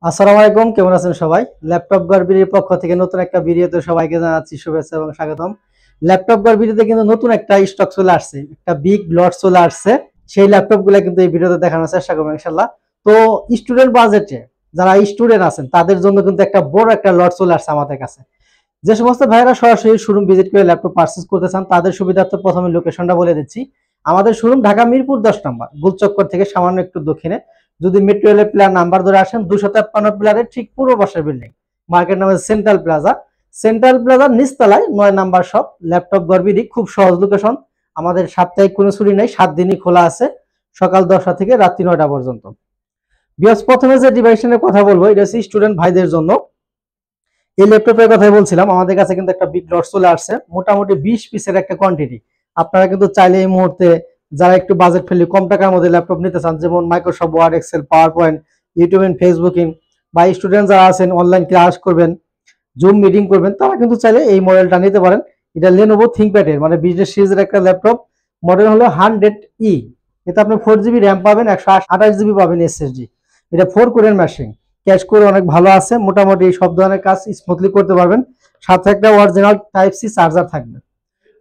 আসসালামু আলাইকুম, কেমন আছেন সবাই? ল্যাপটপ গড়বিড়ির পক্ষ থেকে নতুন একটা ভিডিওতে সবাইকে জানাচ্ছি শুভেচ্ছা এবং স্বাগতম। ল্যাপটপ গড়বিড়িতে কিন্তু নতুন একটা স্টক চলে আসছে, একটা বিগ লট চলে আসছে। সেই ল্যাপটপগুলো কিন্তু এই ভিডিওতে দেখানোর চেষ্টা করবো ইনশাল্লাহ। তো স্টুডেন্ট বাজেটে যারা স্টুডেন্ট আছেন তাদের জন্য কিন্তু একটা বড় একটা লট চলে আসছে আমাদের কাছে। যে সমস্ত ভাইরা সরাসরি শোরুম ভিজিট করে ল্যাপটপ পারচেজ করতে চান তাদের সুবিধার্থে প্রথমে লোকেশনটা বলে দিচ্ছি। আমাদের শোরুম ঢাকা মিরপুর 10 নম্বর গোলচক্কর থেকে সামান্য একটু দক্ষিণে। যদি মেট্রো রেলের প্ল্যান নাম্বার ধরে আসেন 253 প্লারের ঠিক পূর্ব পাশের বিল্ডিং, মার্কেট নাম সেন্ট্রাল প্লাজা। সেন্ট্রাল প্লাজার নিচতলায় 9 নম্বর শপ ল্যাপটপ গড়বিড়ি। খুব সহজ লোকেশন। আমাদের সাপ্তাহিক কোনো ছুটি নেই, 7 দিনই খোলা আছে, সকাল 10টা থেকে রাত্রি 9টা পর্যন্ত। প্রথমে যে ডিভাইস নিয়ে কথা বলবো এটা হচ্ছে স্টুডেন্ট ভাইদের জন্য। এই ল্যাপটপের কথাই বলছিলাম, আমাদের কাছে কিন্তু একটা বিগ লট চলে আসছে, মোটামুটি 20 পিসের একটা কোয়ান্টিটি। আপনারা কিন্তু চাইলে এই মুহূর্তে যারা একটু বাজেট ফ্রেন্ডলি কম টাকার মধ্যে ল্যাপটপ নিতে চান, যেমন Microsoft Word, Excel, PowerPoint, YouTube and Facebooking, বা স্টুডেন্ট যারা আছেন অনলাইন ক্লাস করবেন, জুম মিটিং করবেন, তারা কিন্তু চাইলে এই মডেলটা নিতে পারেন। এটা লেনোভো থিংকপ্যাডের মানে বিজনেস সিরিজের একটা ল্যাপটপ। মডেল হলো 100E। এতে আপনি 4 জিবি র্যাম পাবেন, 128 জিবি পাবেন এসএসডি। এটা 4 কোরের মেশিন, ক্যাশ করে অনেক ভালো আছে, মোটামুটি সব ধরনের কাজ স্মুথলি করতে পারবেন। সাথে একটা অরিজিনাল টাইপ সি চার্জার থাকবে,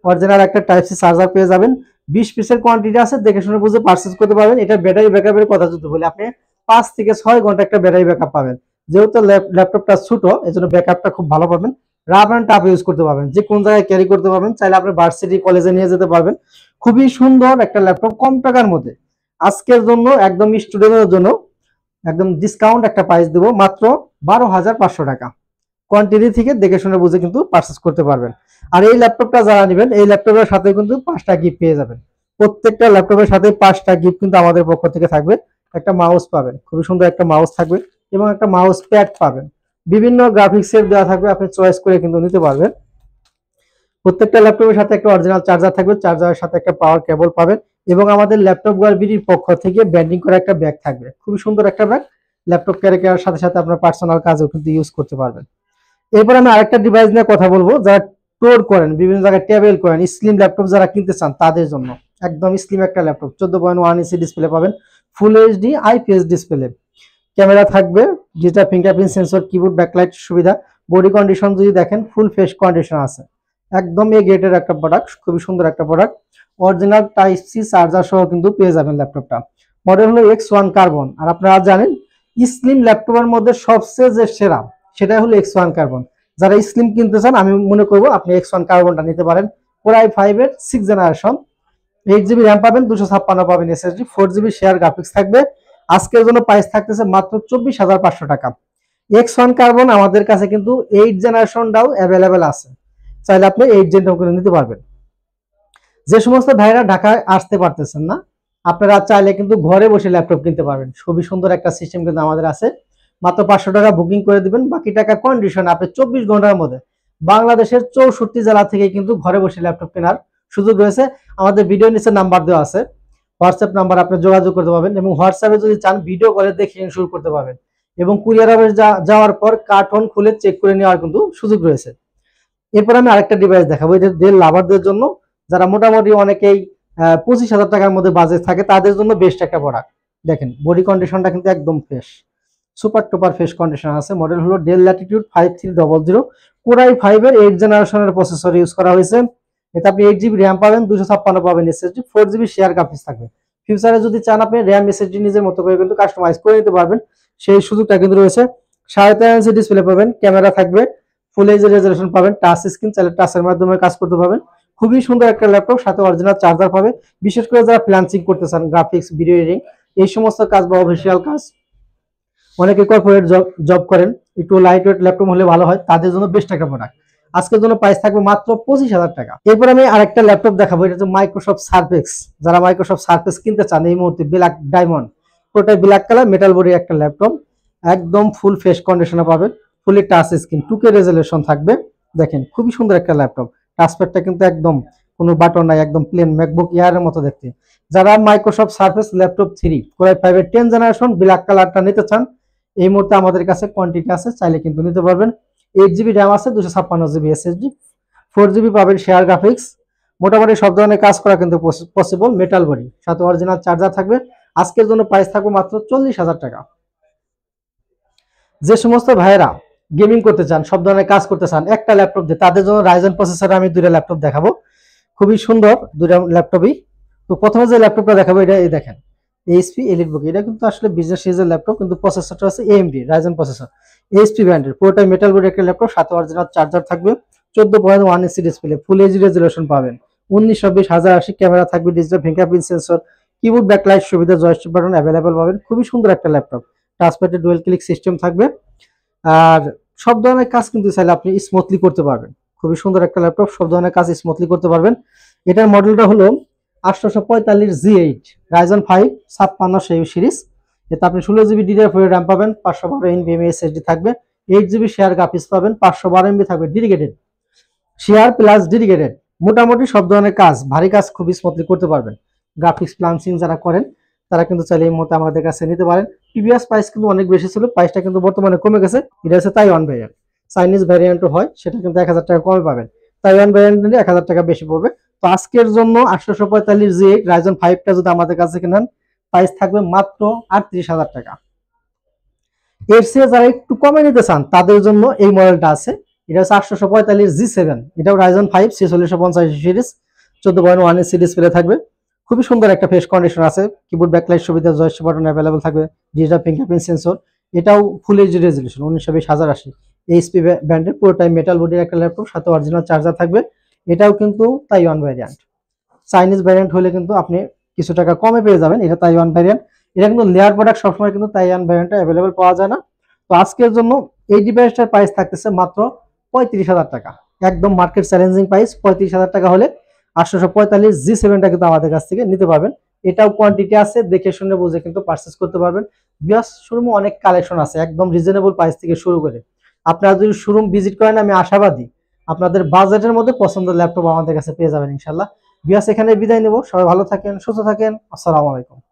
অরিজিনাল একটা টাইপ সি চার্জার পেয়ে যাবেন। 20 পিসের কোয়ান্টিটি আছে, দেখে শুনে বুঝে পারচেজ করতে পারবেন। এটা ব্যাটারি ব্যাকআপের কথা যদি বলি, আপনি 5 থেকে 6 ঘন্টা একটা ব্যাটারি ব্যাকআপ পাবেন। যেহেতু ল্যাপটপটা ছোট, এজন্য ব্যাকআপটা খুব ভালো পাবেন। রাফ অ্যান্ড টাফ ইউজ করতে পারবেন, যে কোন জায়গায় ক্যারি করতে পারবেন, চাইলে আপনি ভার্সিটি কলেজে নিয়ে যেতে পারবেন। খুবই সুন্দর একটা ল্যাপটপ কম টাকার মধ্যে। আজকের জন্য একদম স্টুডেন্টের জন্য একদম ডিসকাউন্ট একটা প্রাইস দেবো, মাত্র 12,500 টাকা। কোয়ান্টিটি থেকে দেখে শুনে বুঝে কিন্তু পারচেস করতে পারবেন। আর এই ল্যাপটপটা যারা নেবেন, এই ল্যাপটপের সাথে কিন্তু 5টা গিফট পেয়ে যাবেন। প্রত্যেকটা ল্যাপটপের সাথে 5টা গিফট কিন্তু আমাদের পক্ষ থেকে থাকবে। একটা মাউস পাবেন, খুবই সুন্দর একটা মাউস থাকবে, এবং একটা মাউস প্যাড পাবেন। বিভিন্ন গ্রাফিক্সের দেওয়া থাকবে, আপনি চয়েস করে কিন্তু নিতে পারবেন। প্রত্যেকটা ল্যাপটপের সাথে একটা অরিজিনাল চার্জার থাকবে, চার্জারের সাথে একটা পাওয়ার কেবল পাবেন, এবং আমাদের ল্যাপটপ গড়বিড়ির পক্ষ থেকে ব্যান্ডিং করা একটা ব্যাগ থাকবে, খুবই সুন্দর একটা ব্যাগ। ল্যাপটপ ক্যারি করার সাথে সাথে আপনার পার্সোনাল কাজেও কিন্তু ইউজ করতে পারবেন। এরপর আমি আরেকটা ডিভাইস নিয়ে কথা বলবো, যারা টোর করেন, বিভিন্ন জায়গায় ট্রাভেল করেন, স্লিম ল্যাপটপ যারা কিনতে চান তাদের জন্য একদম স্লিম একটা ল্যাপটপ। 14.1 ইঞ্চি ডিসপ্লে পাবেন, full HD IPS display, camera থাকবে, digital fingerprint sensor, keyboard backlight সুবিধা। বডি কন্ডিশন যদি দেখেন, ফুল ফ্রেশ কন্ডিশন আছে, একদম এ গ্রেডের একটা প্রোডাক্ট, খুবই সুন্দর একটা product. Original type C charger সহ কিন্তু পেয়ে যাবেন ল্যাপটপটা। মডেল হলো X1 কার্বন। আর আপনারা জানেন স্লিম ল্যাপটপের মধ্যে সবচেয়ে যে সেরা সেটা হলো X1 কার্বন। যারা স্লিম কিনতে চান, আমি মনে করবো আপনি X1 কার্বনটা নিতে পারেন। Core i5 এর 6 জেনারেশন, 8 জিবি র্যাম পাবেন, 256 পাবেন এসএসডি, 4 জিবি শেয়ার গ্রাফিক্স থাকবে। আজকের জন্য প্রাইস থাকতেছে মাত্র 24,500 টাকা। X1 কার্বন আমাদের কাছে কিন্তু 8 জেনারেশনটাও অ্যাভেলেবেল আছে, চাইলে আপনি 8 জেনটাও করে নিতে পারবেন। যে সমস্ত ভাইরা ঢাকায় আসতে পারতেছেন না, আপনারা চাইলে কিন্তু ঘরে বসে ল্যাপটপ কিনতে পারবেন। খুবই সুন্দর একটা সিস্টেম কিন্তু আমাদের আছে। মাত্র 500 টাকা বুকিং করে দিবেন, বাকি টাকা কন্ডিশন আপনি 24 ঘন্টার মধ্যে বাংলাদেশের 64 জেলা থেকে কিন্তু ঘরে বসে ল্যাপটপ কেনার সুযোগ রয়েছে। আমাদের ভিডিও নিচে নাম্বার দেওয়া আছে, হোয়াটসঅ্যাপ নাম্বার, আপনি যোগাযোগ করতে পারবেন, এবং হোয়াটসঅ্যাপে যদি চান ভিডিও কলে দেখে শুরু করতে পারবেন, এবং কুরিয়ার অফিস যাওয়ার পর কার্টন খুলে চেক করে নেওয়ার কিন্তু সুযোগ রয়েছে। এরপর আমি আরেকটা ডিভাইস দেখাবো, এটা ডেল লাভারদের জন্য, যারা মোটামুটি অনেকেই 25,000 টাকার মধ্যে বাজেট থাকে, তাদের জন্য বেস্ট একটা প্রোডাক্ট। দেখেন বডি কন্ডিশনটা কিন্তু একদম ফ্রেশ, সুপার টুপার ফ্রেশ কন্ডিশন আছে। মডেল হলো ডেল ল্যাটিটিউড 5300, Core i5 এর 8 জেনারেশনের প্রসেসর ইউজ করা হয়েছে। এতে আপনি 8 জিবি র্যাম পাবেন, 256 পাবেন এসএসডি, 4 জিবি শেয়ার গ্রাফিক্স থাকবে। ফিউচারে যদি চান আপনি র্যাম এসএসডি নিজের মতো করে কিন্তু কাস্টমাইজ করে নিতে পারবেন, সেই সুযোগটা কিন্তু রয়েছে। 3.5 ইঞ্চি ডিসপ্লে পাবেন, ক্যামেরা থাকবে, ফুল এইচডি রেজোলিউশন পাবেন, টাচ স্ক্রিন, চাইলে টাচের মাধ্যমে কাজ করতে পারবেন। খুবই সুন্দর একটা ল্যাপটপ, সাথে অরিজিনাল চার্জার পাবে। বিশেষ করে যারা ফ্রিল্যান্সিং করতে চান, গ্রাফিক্স, ভিডিও এডিটিং, এই সমস্ত কাজ বা অফিসিয়াল কাজ, অনেকে কর্পোরেট জব করেন, একটু লাইট ওয়েট ল্যাপটপ হলে ভালো হয়, তাদের জন্য বেস্ট একটা প্রোডাক্ট। আজকের জন্য প্রাইস থাকবে মাত্র 25,000 টাকা। এরপর আমি আরেকটা ল্যাপটপ দেখাবো, এটা হচ্ছে মাইক্রোসফট সারফেস। যারা মাইক্রোসফট সারফেস কিনতে চান এই মুহূর্তে, ব্ল্যাক ডায়মন্ড, পুরোটাই ব্ল্যাক কালার, মেটাল বডি একটা ল্যাপটপ, একদম ফুল ফ্রেশ কন্ডিশনে পাবেন, ফুলি টাচ স্ক্রিন, 2K রেজোলিউশন থাকবে। দেখেন খুবই সুন্দর একটা ল্যাপটপ, টাচপ্যাডটা কিন্তু একদম কোনো বাটন নাই, একদম প্লেন, ম্যাকবুক এয়ারের মতো দেখতে। যারা Microsoft surface laptop 3 Core i5 এর 10 জেনারেশন ব্ল্যাক কালারটা নিতে চান, এই মুহূর্তে আমাদের কাছে কোয়ান্টিটি আছে, চাইলে কিন্তু নিতে পারবেন। 8 জিবি র্যাম আছে, 256 জিবি এসএসডি, 4 জিবি পাবেন শেয়ার গ্রাফিক্স। মোটামুটি সব ধরনের কাজ করা কিন্তু পসিবল, মেটাল বডি, সাথে অরিজিনাল চার্জার থাকবে। আজকের জন্য প্রাইস থাকবে মাত্র 40,000 টাকা। যে সমস্ত ভাইয়েরা গেমিং করতে চান, সব ধরনের কাজ করতে চান একটা ল্যাপটপ দিয়ে, তাদের জন্য রাইজেন প্রসেসরে আমি দুইটা ল্যাপটপ দেখাবো, খুবই সুন্দর দুইটা ল্যাপটপই। তো প্রথমে যে ল্যাপটপটা দেখাবো এটা এই দেখেন, এইচপি এলিটবুক। এটা কিন্তু আসলে বিজনেস সিরিজের ল্যাপটপ, কিন্তু প্রসেসরটা আছে এএমডি রাইজেন প্রসেসর, এইচপি ব্র্যান্ডের, পুরোটাই মেটাল বডি একটা ল্যাপটপ, সাথে অরিজিনাল চার্জার থাকবে, 14.1 inch display, full HD resolution পাবেন, 1920 ক্যামেরা থাকবে, digital fingerprint sensor, keyboard backlight সুবিধা, জয়স্টিক বাটন অ্যাভেলেবল পাবেন। খুবই সুন্দর একটা ল্যাপটপ, টাচপ্যাডে ডুয়েল ক্লিক সিস্টেম থাকবে, আর সব ধরনের কাজ কিন্তু চাইলে আপনি স্মুথলি করতে পারবেন। খুবই সুন্দর একটা ল্যাপটপ, সব ধরনের কাজ স্মুথলি করতে পারবেন। এটার মডেলটা হলো 845 G8 রাইজেন 5 5600 সিরিজ। এতে আপনি 16 GB DDR4 র্যাম পাবেন, 512 NVMe SSD থাকবে, 8 GB শেয়ার গ্রাফিক্স পাবেন, 512 MB থাকবে ডেডিকেটেড শেয়ার প্লাস ডেডিকেটেড। মোটামুটি সব ধরনের কাজ, ভারী কাজ খুবই স্মুথলি করতে পারবেন। গ্রাফিক্স প্লান্সিং যারা করেন তারা কিন্তু চাইলে এই মুহূর্তে আমাদের কাছে নিতে পারেন। প্রিভিয়াস প্রাইস কিন্তু অনেক বেশি ছিল, প্রাইসটা কিন্তু বর্তমানে কমে গেছে। এটা হচ্ছে তাইওয়ান ভ্যারিয়েন্ট, চাইনিজ ভ্যারিয়েন্টও হয়, সেটা কিন্তু 1000 টাকা কমে পাবেন। তাইওয়ান ভ্যারিয়েন্ট নিলে 1000 টাকা বেশি পড়বে। তো আজকের জন্য 845 G8 রাইজেন 5টা যদি আমাদের কাছে কেনেন, প্রাইস থাকবে মাত্র 38,000 টাকা। এর চেয়ে যারা একটু কমে নিতে চান তাদের জন্য এই মডেলটা আছে, এটা হচ্ছে 845 G7, এটাও রাইজেন 5 4650 সিরিজ, 14.1 ইঞ্চি ডিসপ্লে থাকবে, খুবই সুন্দর একটা ফেস কন্ডিশন আছে, কিবোর্ড ব্যাকলাইট সুবিধা, জয়স্টিক বাটন অ্যাভেলেবল থাকবে, ডিজিটাল ফিঙ্গারপ্রিন্ট সেন্সর, এটাও ফুল এইচডি রেজুলেশন, 1920 এইচপি ব্র্যান্ডের, পুরোটাই মেটাল বডির একটা ল্যাপটপ, সাথে অরিজিনাল চার্জার থাকবে। এটাও কিন্তু তাইওয়ান ভ্যারিয়েন্ট, চাইনিজ ভ্যারিয়েন্ট হলে কিন্তু আপনি কিছু টাকা কমে পেয়ে যাবেন, এটা তাইওয়ান ভ্যারিয়েন্ট। এটা কিন্তু লেয়ার প্রোডাক্ট, সবসময় কিন্তু তাইওয়ান ভ্যারিয়েন্টটা অ্যাভেলেবল পাওয়া যায় না। তো আজকের জন্য এই ডিভাইসটার প্রাইস থাকতেছে মাত্র 35,000 টাকা, একদম মার্কেট চ্যালেঞ্জিং প্রাইস। 35,000 টাকা হলে 845 G7টা কিন্তু আমাদের কাছ থেকে নিতে পারবেন। এটাও কোয়ান্টিটি আছে, দেখে শুনে বুঝে কিন্তু পারচেস করতে পারবেন। বিয়াস শোরুমে অনেক কালেকশন আছে, একদম রিজনেবল প্রাইস থেকে শুরু করে। আপনারা যদি শোরুম ভিজিট করেন, আমি আশাবাদী আপনাদের বাজেটের মধ্যে পছন্দের ল্যাপটপ আমাদের কাছে পেয়ে যাবেন ইনশাল্লাহ। বিয়াস এখানে বিদায় নেব, সবাই ভালো থাকেন, সুস্থ থাকেন, আসসালামু আলাইকুম।